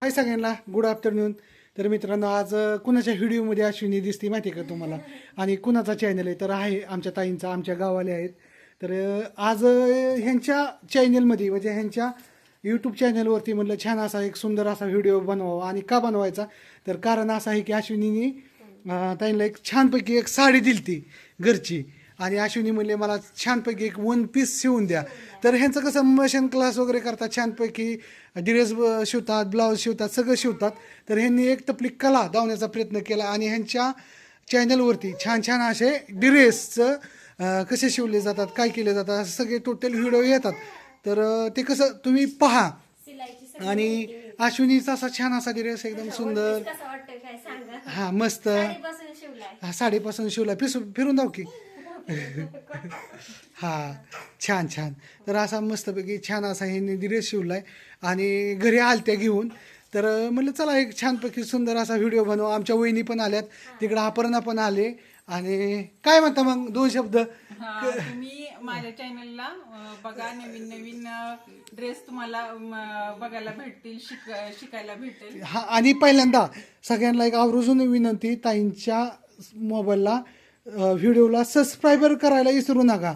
हाय सगळ्यांना, good afternoon. तर मित्रांनो, आज कुणाच्या व्हिडिओमध्ये अश्विनी दिसते माहिती आहे का तुम्हाला? आणि कुणाचा चॅनल आहे तर आहे आमच्या ताईंचा, आमच्या गावाले आहेत. तर आज ह्यांच्या चॅनलमध्ये म्हणजे ह्यांच्या यूट्यूब चॅनलवरती म्हटलं छान असा एक सुंदर असा व्हिडिओ बनवावा. आणि का बनवायचा तर कारण असं आहे की अश्विनीने ताईंना एक छानपैकी एक साडी दिलती घरची. आणि अश्विनी म्हणले मला छानपैकी एक वन पीस शिवून द्या. तर ह्यांचं कसं मशीन क्लास वगैरे करतात, छानपैकी ड्रेस शिवतात, ब्लाऊज शिवतात, सगळं शिवतात. तर ह्यांनी एक तपली कला दावण्याचा प्रयत्न केला आणि ह्यांच्या चॅनलवरती छान छान असे ड्रेसचं कसे शिवले जातात, काय केले जातात, असं सगळे टोटल व्हिडिओ येतात. तर ते कसं तुम्ही पहा. आणि अश्विनीचा असा छान असा ड्रेस एकदम सुंदर, हा मस्त, हा साडीपासून शिवला. फिरून जाऊ की हा छान छान. तर असा मस्तपैकी छान असा हे ड्रेस शिवलाय आणि घरी आलत्या घेऊन. तर म्हणलं चला एक छानपैकी सुंदर असा व्हिडिओ बनवू. आमच्या वहिनी पण आल्यात, तिकडं अपर्णा पण आले. आणि काय म्हणता मग दोन शब्द? तुम्ही माझ्या चॅनलला बघा, नवीन नवीन ड्रेस तुम्हाला बघायला भेटतील, शिकायला भेटेल. हा, आणि पहिल्यांदा सगळ्यांना एक आवर्जून विनंती, ताईंच्या मोबाईलला व्हिडिओला सबस्क्रायबर करायला विसरू नका.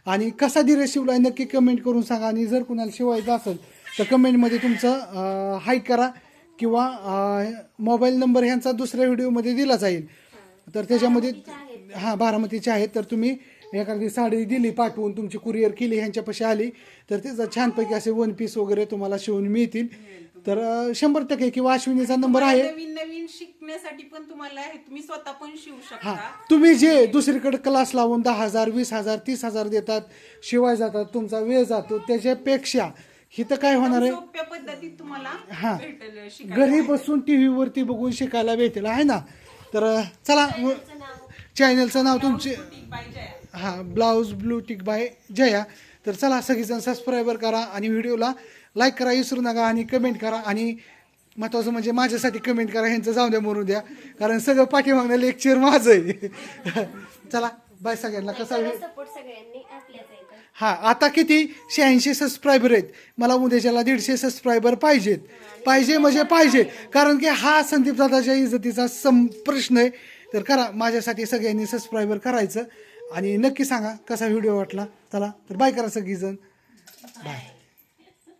आणि कसा ड्रेस शिवलाय नक्की कमेंट करून सांगा. आणि जर कुणाला शिवायचं असेल तर कमेंटमध्ये तुमचं हाय करा किंवा मोबाईल नंबर ह्यांचा दुसऱ्या व्हिडिओमध्ये दिला जाईल. तर त्याच्यामध्ये हां बारामतीचे आहेत. तर तुम्ही एखादी साडी दिली पाठवून, तुमची कुरिअर केली, ह्यांच्यापाशी आली तर त्याचा छानपैकी असे वन पीस वगैरे तुम्हाला शिवून मिळतील. तर 100% किंवा अश्विनीचा नंबर आहे. नवीन नवीन शिकण्यासाठी पण तुम्हाला तुम्ही स्वतः पण शिवू शकता. तुम्ही जे दुसरीकडे क्लास लावून 10,000 20,000 30,000 देतात, शिवाय जातात, तुमचा वेळ जातो, त्याच्यापेक्षा हिथं काय होणार आहे, सोप्या पद्धतीत तुम्हाला हां भेटेल, घरी बसून टीव्ही वरती बघून शिकायला भेटेल आहे ना. तर चला, चॅनलचं नाव तुमचे हां ब्लाऊज ब्लूटिक बाय जया. तर चला सगळीजण सबस्क्रायबर करा आणि व्हिडिओला लाईक करा विसरू नका आणि कमेंट करा. आणि महत्त्वाचं म्हणजे माझ्यासाठी कमेंट करा, ह्यांचं जाऊ द्या मरू द्या, कारण सगळं पाठीमागणं लेक्चर माझं आहे. चला बाय सगळ्यांना. कसा हा आता किती 86 सबस्क्रायबर आहेत, मला उद्याच्याला 150 सबस्क्रायबर पाहिजे म्हणजे पाहिजे. कारण की हा संदीप दादाच्या इज्जतीचा प्रश्न आहे. तर करा, माझ्यासाठी सगळ्यांनी सबस्क्रायबर करायचं. आणि नक्की सांगा कसा व्हिडिओ वाटला. चला तर बाय करा सगळीजण, बाय.